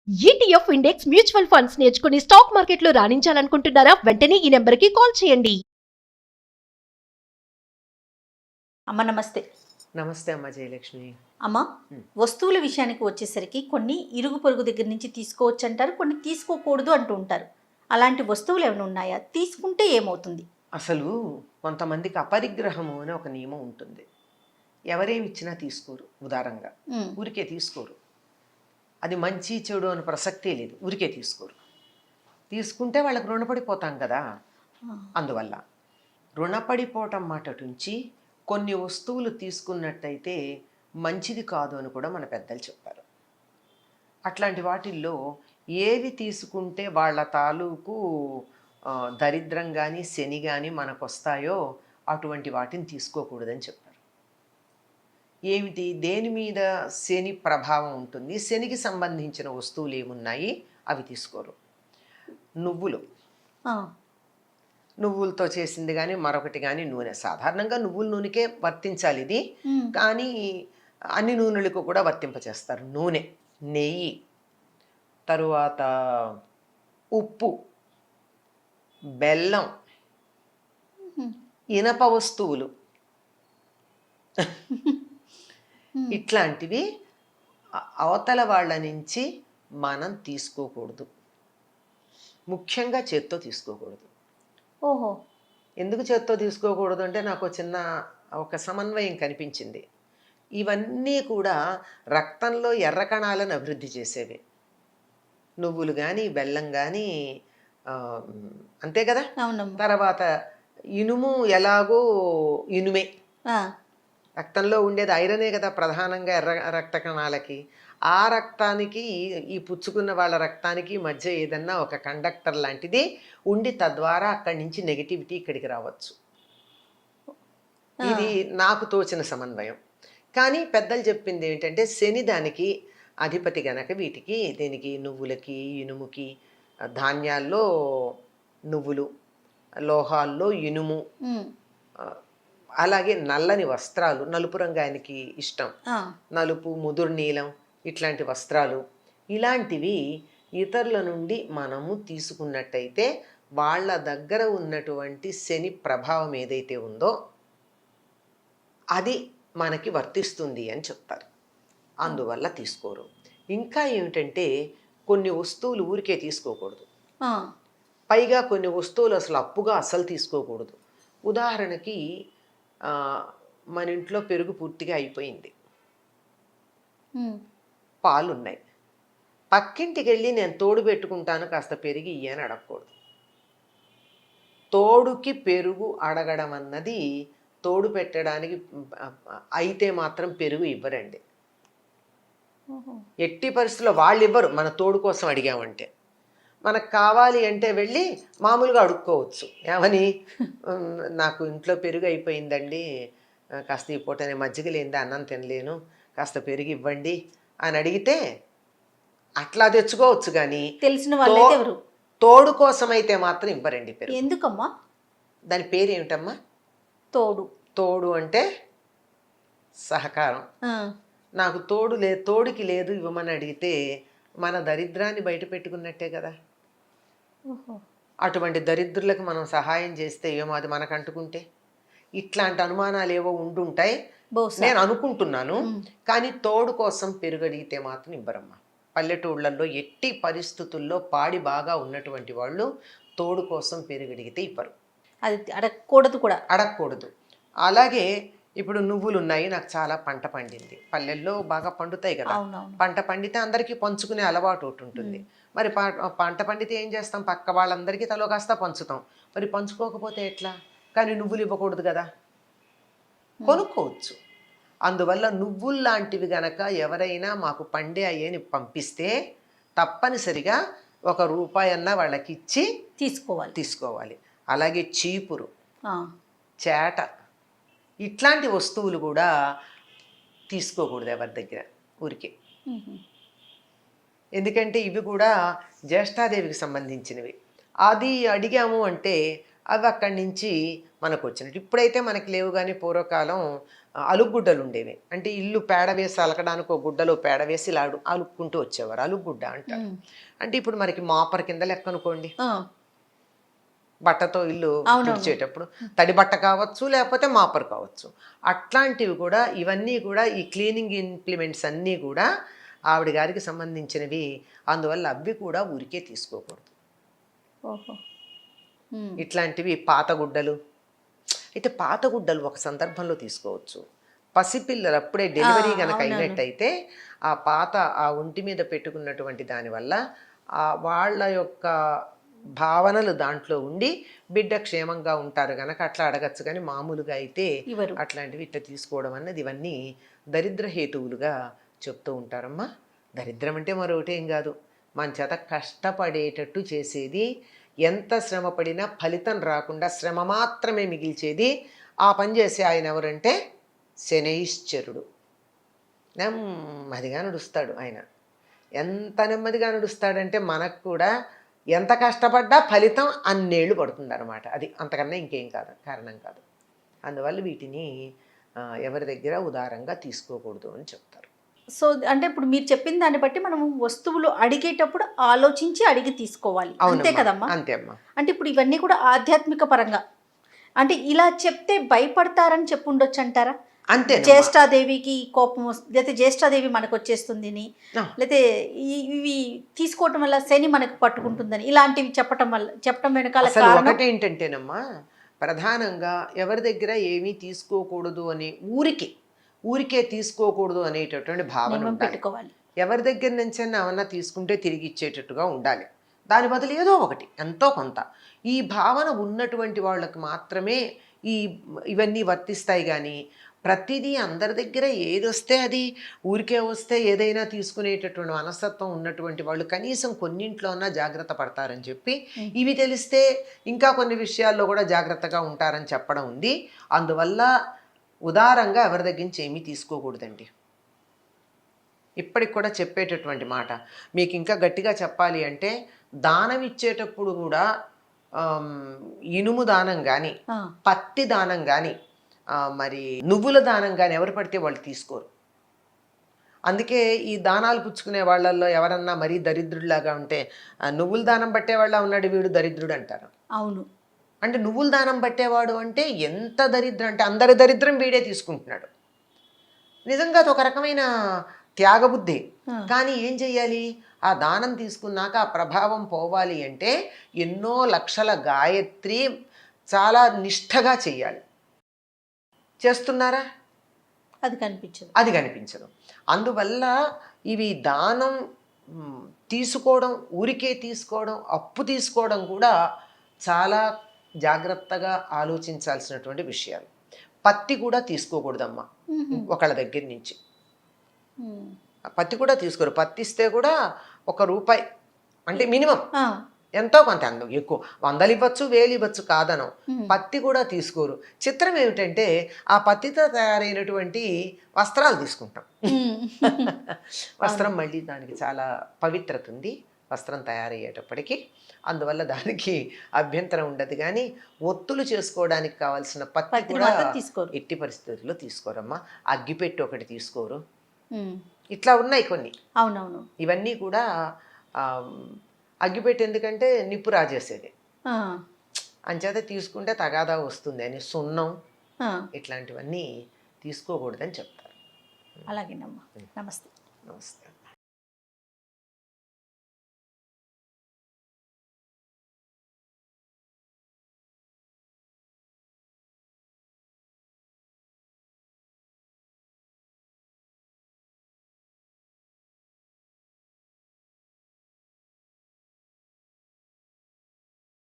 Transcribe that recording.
ETF index mutual funds నేర్చుకుని stock మార్కెట్లో రాణించాలనుకుంటున్నారా? వెంటనే ఈ నెంబర్కి కాల్ చేయండి. అమ్మ నమస్తే. నమస్తే అమ్మ జయలక్ష్మి. అమ్మ, వస్తువుల విషయానికి వచ్చేసరికి కొన్ని ఇరుగు పొరుగు దగ్గర నుంచి తీసుకోవచ్చు అంటారు, కొన్ని తీసుకోకూడదు అంటూ ఉంటారు. అలాంటి వస్తువులు ఏమైనా ఉన్నాయా? తీసుకుంటే ఏమవుతుంది? అసలు కొంతమందికి అపరిగ్రహము అని ఒక నియమం ఉంటుంది. ఎవరేమి ఇచ్చినా తీసుకోరు, ఉదారంగా ఊరికే తీసుకోరు. అది మంచి చెడు అని ప్రసక్తే లేదు, ఊరికే తీసుకోరు. తీసుకుంటే వాళ్ళకి రుణపడిపోతాం కదా. అందువల్ల రుణపడిపోవటం మాటటుంచి కొన్ని వస్తువులు తీసుకున్నట్టయితే మంచిది కాదు అని కూడా మన పెద్దలు చెప్పారు. అట్లాంటి వాటిల్లో ఏవి తీసుకుంటే వాళ్ళ తాలూకు దరిద్రం కానీ శని కానీ మనకు వస్తాయో అటువంటి వాటిని తీసుకోకూడదని చెప్పారు. ఏమిటి, దేని మీద శని ప్రభావం ఉంటుంది, శనికి సంబంధించిన వస్తువులు ఏమున్నాయి అవి తీసుకోరు. నువ్వులు, నువ్వులతో చేసింది కానీ మరొకటి కానీ నూనె, సాధారణంగా నువ్వుల నూనెకే వర్తించాలి ఇది, కానీ అన్ని నూనెలకు కూడా వర్తింపచేస్తారు. నూనె, నెయ్యి, తరువాత ఉప్పు, బెల్లం, ఇనప వస్తువులు, ఇట్లాంటివి అవతల వాళ్ళ నుంచి మనం తీసుకోకూడదు. ముఖ్యంగా చేత్తో తీసుకోకూడదు. ఓహో, ఎందుకు చేత్తో తీసుకోకూడదు అంటే నాకు ఒక సమన్వయం కనిపించింది. ఇవన్నీ కూడా రక్తంలో ఎర్ర కణాలను అభివృద్ధి చేసేవి. నువ్వులు కానీ బెల్లం కానీ అంతే కదా. తర్వాత ఇనుము ఎలాగో ఇనుమే, రక్తంలో ఉండేది ఐరనే కదా ప్రధానంగా ఎర్ర రక్త కణాలకి. ఆ రక్తానికి ఈ పుచ్చుకున్న వాళ్ళ రక్తానికి మధ్య ఏదన్నా ఒక కండక్టర్ లాంటిది ఉండి తద్వారా అక్కడి నుంచి నెగిటివిటీ ఇక్కడికి రావచ్చు. ఇది నాకు తోచిన సమన్వయం. కానీ పెద్దలు చెప్పింది ఏంటంటే శని దానికి అధిపతి గనక వీటికి, దీనికి నువ్వులకి, ఇనుముకి, ధాన్యాల్లో నువ్వులు, లోహాల్లో ఇనుము, అలాగే నల్లని వస్త్రాలు, నలుపు రంగు ఆయనకి ఇష్టం, నలుపు, ముదురు నీలం, ఇట్లాంటి వస్త్రాలు, ఇలాంటివి ఇతరుల నుండి మనము తీసుకున్నట్టయితే వాళ్ళ దగ్గర ఉన్నటువంటి శని ప్రభావం ఏదైతే ఉందో అది మనకి వర్తిస్తుంది అని చెప్తారు. అందువల్ల తీసుకోరు. ఇంకా ఏమిటంటే కొన్ని వస్తువులు ఊరికే తీసుకోకూడదు. పైగా కొన్ని వస్తువులు అసలు అప్పుగా అస్సలు తీసుకోకూడదు. ఉదాహరణకి మన ఇంట్లో పెరుగు పూర్తిగా అయిపోయింది, పాలున్నాయి, పక్కింటికి వెళ్ళి నేను తోడు పెట్టుకుంటాను కాస్త పెరుగు ఇయ్యని అడగకూడదు. తోడుకి పెరుగు అడగడం అన్నది తోడు పెట్టడానికి అయితే మాత్రం పెరుగు ఇవ్వరండి. ఎట్టి పరిస్థితుల్లో వాళ్ళు ఇవ్వరు. మన తోడు కోసం అడిగామంటే మనకు కావాలి అంటే వెళ్ళి మామూలుగా అడుక్కోవచ్చు. ఏమని, నాకు ఇంట్లో పెరుగు అయిపోయిందండి, కాస్త ఈ పూట నేను మజ్జిగ లేనిదే అన్నం తినలేను, కాస్త పెరుగు ఇవ్వండి అని అడిగితే అట్లా తెచ్చుకోవచ్చు. కానీ తెలిసిన వాళ్ళైతే ఎవరు తోడు కోసం అయితే మాత్రం ఇవ్వరండి పెరుగు. ఎందుకమ్మా? దాని పేరు ఏమిటమ్మా? తోడు. తోడు అంటే సహకారం. నాకు తోడుకి లేదు ఇవ్వమని అడిగితే మన దరిద్రాన్ని బయట పెట్టుకున్నట్టే కదా. అటువంటి దరిద్రులకు మనం సహాయం చేస్తే ఏమో అది మనకు అంటుకుంటే, ఇట్లాంటి అనుమానాలు ఏవో ఉండుంటాయి నేను అనుకుంటున్నాను. కానీ తోడు కోసం పెరుగడిగితే మాత్రం ఇవ్వరమ్మా. పల్లెటూళ్ళల్లో ఎట్టి పరిస్థితుల్లో పాడి బాగా ఉన్నటువంటి వాళ్ళు తోడు కోసం పెరుగడిగితే ఇవ్వరు. అది అడగకూడదు కూడా, అడగకూడదు. అలాగే ఇప్పుడు నువ్వులు ఉన్నాయి, నాకు చాలా పంట పండింది, పల్లెల్లో బాగా పండుతాయి కదా. పంట పండితే అందరికీ పంచుకునే అలవాటు ఒకటి ఉంటుంది. మరి పంట పండితే ఏం చేస్తాం, పక్క వాళ్ళందరికీ తలో కాస్త పంచుతాం. మరి పంచుకోకపోతే ఎట్లా? కానీ నువ్వులు ఇవ్వకూడదు కదా, కొనుక్కోవచ్చు. అందువల్ల నువ్వులు లాంటివి గనక ఎవరైనా మాకు పండే అయ్యేని పంపిస్తే తప్పనిసరిగా ₹1 అన్నా వాళ్ళకి ఇచ్చి తీసుకోవాలి. అలాగే చీపురు, చేట, ఇట్లాంటి వస్తువులు కూడా తీసుకోకూడదు ఎవరి దగ్గర ఊరికే. ఎందుకంటే ఇవి కూడా జ్యేష్ఠాదేవికి సంబంధించినవి. అది అడిగాము అంటే అవి అక్కడి నుంచి మనకు వచ్చినట్టు. ఇప్పుడైతే మనకి లేవు, కానీ పూర్వకాలం అలుగుగుడ్డలు ఉండేవి. అంటే ఇల్లు పేడ వేసి అలకడానికి ఒక గుడ్డలో పేడ వేసి ఇలా అలుక్కుంటూ వచ్చేవారు. అలుగుగుడ్డ అంటారు. అంటే ఇప్పుడు మనకి మాపర్ కింద లెక్క అనుకోండి. బట్టతో ఇల్లు తుడిచేటప్పుడు తడి బట్ట కావచ్చు, లేకపోతే మాపర్ కావచ్చు. అట్లాంటివి కూడా ఇవన్నీ కూడా ఈ క్లీనింగ్ ఇంప్లిమెంట్స్ అన్నీ కూడా ఆవిడ గారికి సంబంధించినవి. అందువల్ల అవి కూడా ఊరికే తీసుకోకూడదు. ఇట్లాంటివి పాత గుడ్డలు అయితే పాత గుడ్డలు ఒక సందర్భంలో తీసుకోవచ్చు. పసిపిల్లలు అప్పుడే డెలివరీ కనుక అయినట్టయితే ఆ పాత ఆ ఒంటి మీద పెట్టుకున్నటువంటి దానివల్ల వాళ్ళ యొక్క భావనలు దాంట్లో ఉండి బిడ్డ క్షేమంగా ఉంటారు కనుక అట్లా అడగచ్చు. కానీ మామూలుగా అయితే అట్లాంటివి ఇట్లా తీసుకోవడం అన్నది ఇవన్నీ దరిద్ర హేతువులుగా చెప్తూ ఉంటారమ్మా. దరిద్రం అంటే మరొకటి ఏం కాదు, మన చేత కష్టపడేటట్టు చేసేది, ఎంత శ్రమ పడినా ఫలితం రాకుండా శ్రమ మాత్రమే మిగిల్చేది. ఆ పని చేసే ఆయన ఎవరంటే శనైశ్చరుడు. నెమ్మదిగా నడుస్తాడు ఆయన. ఎంత నెమ్మదిగా నడుస్తాడంటే మనకు కూడా ఎంత కష్టపడ్డా ఫలితం అన్నేళ్ళు పడుతుంది అనమాట. అది అంతకన్నా ఇంకేం కాదు, కారణం కాదు. అందువల్ల వీటిని ఎవరి దగ్గర ఉదారంగా తీసుకోకూడదు అని చెప్తారు. సో అంటే ఇప్పుడు మీరు చెప్పిన దాన్ని బట్టి మనం వస్తువులు అడిగేటప్పుడు ఆలోచించి అడిగి తీసుకోవాలి, అంతే కదమ్మా? అంతే అమ్మా. అంటే ఇప్పుడు ఇవన్నీ కూడా ఆధ్యాత్మిక పరంగా అంటే ఇలా చెప్తే భయపడతారని చెప్పుండొచ్చు అంటారా? అంతే. జ్యేష్ఠాదేవికి కోపం లేకపోతే జ్యేష్ఠాదేవి మనకు వచ్చేస్తుందని, లేకపోతే ఇవి తీసుకోవటం వల్ల శని మనకు పట్టుకుంటుందని, ఇలాంటివి చెప్పటం వెనకాల ఒకటి ఏంటంటేనమ్మా, ప్రధానంగా ఎవరి దగ్గర ఏమీ తీసుకోకూడదు అని ఊరికే తీసుకోకూడదు అనేటటువంటి భావన పెట్టుకోవాలి. ఎవరి దగ్గర నుంచి ఏమన్నా తీసుకుంటే తిరిగి ఇచ్చేటట్టుగా ఉండాలి. దాని బదులు ఏదో ఒకటి ఎంతో కొంత ఈ భావన ఉన్నటువంటి వాళ్ళకి మాత్రమే ఇవన్నీ వర్తిస్తాయి. కానీ ప్రతిదీ అందరి దగ్గర ఏది వస్తే అది ఊరికే వస్తే ఏదైనా తీసుకునేటటువంటి మనస్తత్వం ఉన్నటువంటి వాళ్ళు కనీసం కొన్నింట్లో ఉన్నా జాగ్రత్త పడతారని చెప్పి, ఇవి తెలిస్తే ఇంకా కొన్ని విషయాల్లో కూడా జాగ్రత్తగా ఉంటారని చెప్పడం ఉంది. అందువల్ల ఉదారంగా ఎవరి దగ్గర నుంచి ఏమీ తీసుకోకూడదండి. ఇప్పటికి కూడా చెప్పేటటువంటి మాట మీకు ఇంకా గట్టిగా చెప్పాలి అంటే, దానం ఇచ్చేటప్పుడు కూడా ఇనుము దానం కానీ, పత్తి దానం కానీ, మరి నువ్వుల దానం కానీ ఎవరు పడితే వాళ్ళు తీసుకోరు. అందుకే ఈ దానాలు పుచ్చుకునే వాళ్ళల్లో ఎవరన్నా మరీ దరిద్రుడిలాగా ఉంటే, నువ్వుల దానం పట్టేవాళ్ళ ఉన్నాడు వీడు దరిద్రుడు అంటారు. అవును. అంటే నువ్వుల దానం పట్టేవాడు అంటే ఎంత దరిద్రం అంటే అందరి దరిద్రం వీడే తీసుకుంటున్నాడు. నిజంగా అది ఒక రకమైన త్యాగబుద్ధి. కానీ ఏం చెయ్యాలి, ఆ దానం తీసుకున్నాక ఆ ప్రభావం పోవాలి అంటే ఎన్నో లక్షల గాయత్రి చాలా నిష్ఠగా చెయ్యాలి. చేస్తున్నారా? అది కనిపించదు. అందువల్ల ఇవి దానం తీసుకోవడం, ఊరికే తీసుకోవడం, అప్పు తీసుకోవడం కూడా చాలా జాగ్రత్తగా ఆలోచించాల్సినటువంటి విషయాలు. పత్తి కూడా తీసుకోకూడదమ్మా ఒకళ్ళ దగ్గర నుంచి. పత్తి కూడా తీసుకోరు. పత్తి ఇస్తే కూడా ₹1 అంటే మినిమం, ఎంతో కొంత, ఎక్కువ 100 ఇవ్వచ్చు, 1000 ఇవ్వచ్చు, కాదనం. పత్తి కూడా తీసుకోరు. చిత్రం ఏమిటంటే ఆ పత్తితో తయారైనటువంటి వస్త్రాలు తీసుకుంటాం. వస్త్రం మళ్ళీ దానికి చాలా పవిత్రత ఉంది వస్త్రం తయారయ్యేటప్పటికి. అందువల్ల దానికి అభ్యంతరం ఉండదు. కానీ ఒత్తులు చేసుకోవడానికి కావాల్సిన పత్తి కూడా ఎట్టి పరిస్థితుల్లో తీసుకోరమ్మా. అగ్గిపెట్టి ఒకటి తీసుకోరు. ఇట్లా ఉన్నాయి కొన్ని. అవునవును. ఇవన్నీ కూడా అగ్గిపెట్టి ఎందుకంటే నిప్పు రాజేసేది, అంచేత తీసుకుంటే తగాదా వస్తుంది అని సున్నం ఇట్లాంటివన్నీ తీసుకోకూడదని చెప్తారు. అలాగేనమ్మా. నమస్తే. నమస్తే.